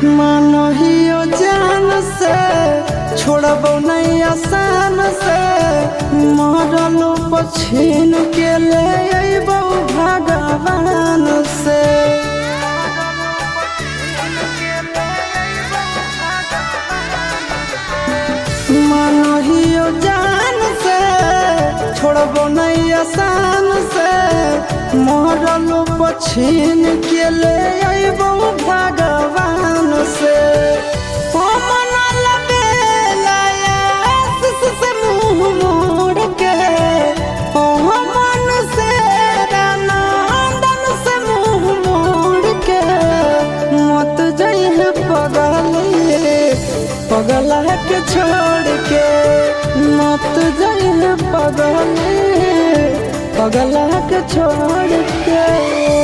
मानहियो जान से छोड़बो नहीं आसान से मरलो पछीन के ले अइबो भगवान से। मानहियो जान से छोड़बो नहीं आसान से मरलो पछीन के ले अइबो भगवान से। पगला के छोड़ के मत जाइए पगला के छोड़ के।